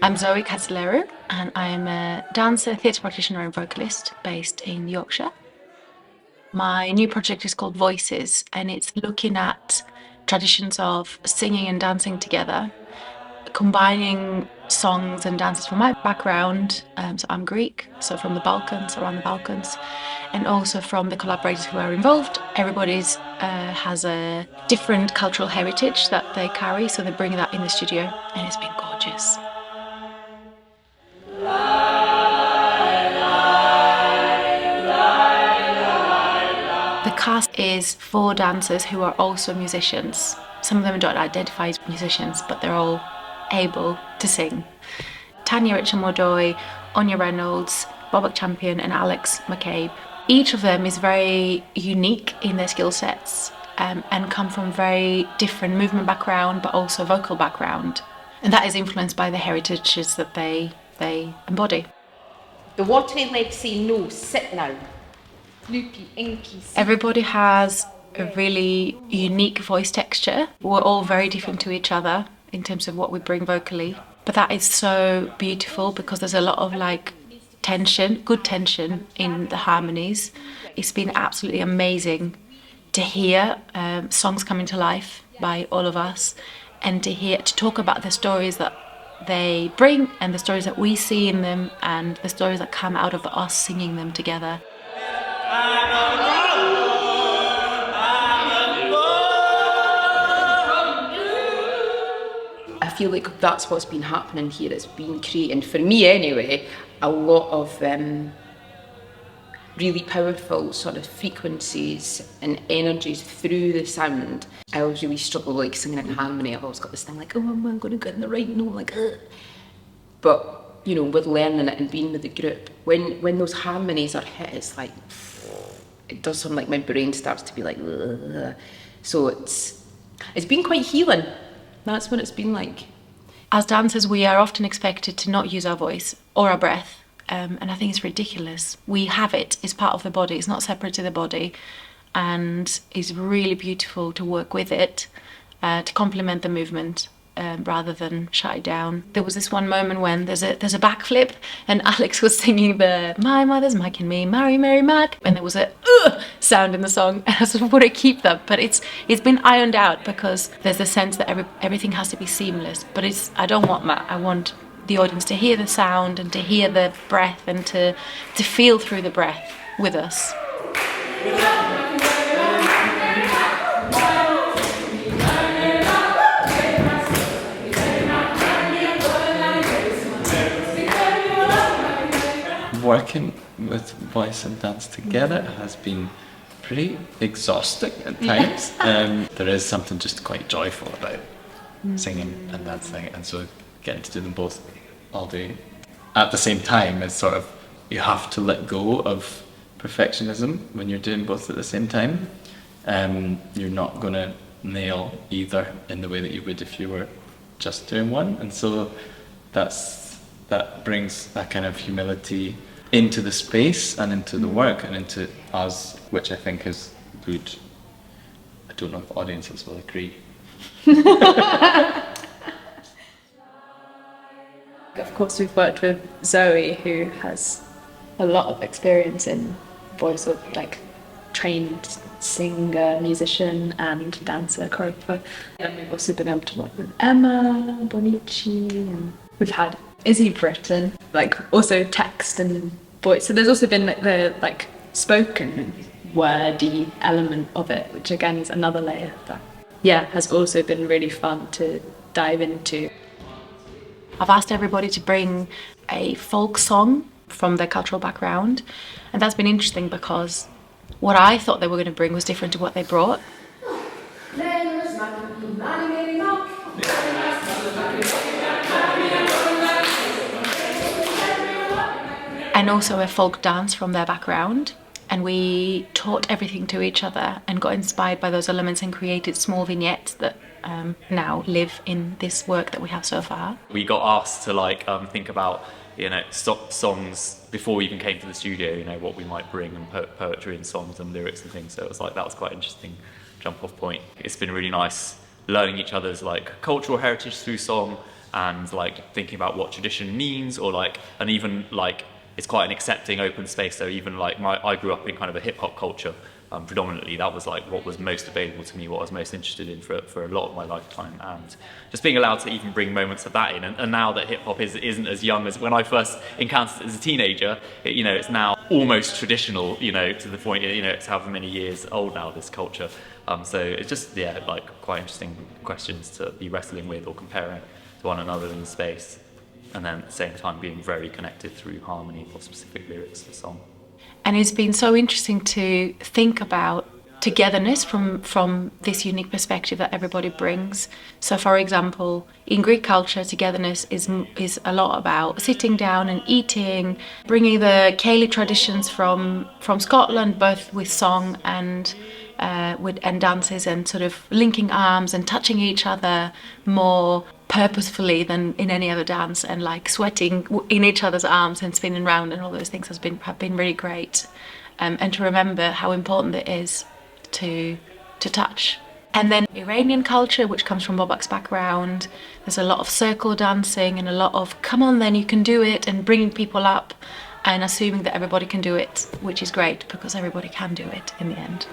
I'm Zoe Katsilerou and I'm a dancer, theatre practitioner and vocalist based in Yorkshire. My new project is called Voices and it's looking at traditions of singing and dancing together, combining songs and dances from my background. So I'm Greek, so from the Balkans, around the Balkans, and also from the collaborators who are involved. Everybody's has a different cultural heritage that they carry, so they bring that in the studio and it's been gorgeous. The cast is 4 dancers who are also musicians. Some of them don't identify as musicians, but they're all able to sing. Tanya Richam-Odoi, Aine Reynolds, Bobak Champion and Alex McCabe. Each of them is very unique in their skill sets and come from very different movement background, but also vocal background. And that is influenced by the heritages that they embody. The watery legs say no, sit now. Loopy, inky. Everybody has a really unique voice texture. We're all very different to each other in terms of what we bring vocally. But that is so beautiful because there's a lot of tension, good tension in the harmonies. It's been absolutely amazing to hear songs coming to life by all of us and to talk about the stories that they bring and the stories that we see in them and the stories that come out of us singing them together. I feel like that's what's been happening here. It's been creating, for me anyway, a lot of really powerful sort of frequencies and energies through the sound. I always really struggle singing in harmony. I've always got this thing oh, am I going to get in the right note? But with learning it and being with the group, when those harmonies are hit, it's it does sound like my brain starts to be ugh. So it's been quite healing. That's what it's been like. As dancers, we are often expected to not use our voice or our breath, and I think it's ridiculous. We have it, it's part of the body, it's not separate to the body, and it's really beautiful to work with it, to complement the movement rather than shut it down. There was this one moment when there's a backflip and Alex was singing the "My mother's making me marry Mary Mac," and there was a sound in the song, and I sort of want to keep that, but it's been ironed out because there's the sense that everything has to be seamless. But I don't want that. I want the audience to hear the sound and to hear the breath and to feel through the breath with us. Working with voice and dance together has been pretty exhausting at times. There is something just quite joyful about singing and dancing, and so getting to do them both all day at the same time is sort of, you have to let go of perfectionism when you're doing both at the same time. You're not going to nail either in the way that you would if you were just doing one, and so that brings a kind of humility into the space and into the work and into us, which I think is good. I don't know if audiences will agree. Of course, we've worked with Zoe, who has a lot of experience in voice, or trained singer, musician and dancer, choreographer. And we've also been able to work with Emma Bonici, and we've had Izzy Britton, also text and voice. So there's also been the spoken wordy element of it, which again is another layer that has also been really fun to dive into. I've asked everybody to bring a folk song from their cultural background, and that's been interesting because what I thought they were going to bring was different to what they brought. And also a folk dance from their background, and we taught everything to each other and got inspired by those elements and created small vignettes that now live in this work that we have so far. We got asked to think about songs before we even came to the studio, what we might bring, and poetry and songs and lyrics and things. So it was that was quite interesting jump off point. It's been really nice learning each other's cultural heritage through song, and like thinking about what tradition means, or like, and even like it's quite an accepting, open space. So even like I grew up in kind of a hip hop culture. Predominantly, that was like what was most available to me, what I was most interested in for a lot of my lifetime, and just being allowed to even bring moments of that in. And now that hip hop isn't as young as when I first encountered it as a teenager, it's now almost traditional, to the point, it's however many years old now, this culture. So it's just, like quite interesting questions to be wrestling with or comparing to one another in the space, and then at the same time being very connected through harmony or specific lyrics to the song. And it's been so interesting to think about togetherness from this unique perspective that everybody brings. So, for example, in Greek culture, togetherness is a lot about sitting down and eating, bringing the Ceili traditions from Scotland, both with song and dances, and sort of linking arms and touching each other more purposefully than in any other dance, and like sweating in each other's arms and spinning around, and all those things have been really great, and to remember how important it is to touch. And then Iranian culture, which comes from Bobak's background, there's a lot of circle dancing and a lot of come on then, you can do it, and bringing people up and assuming that everybody can do it, which is great because everybody can do it in the end.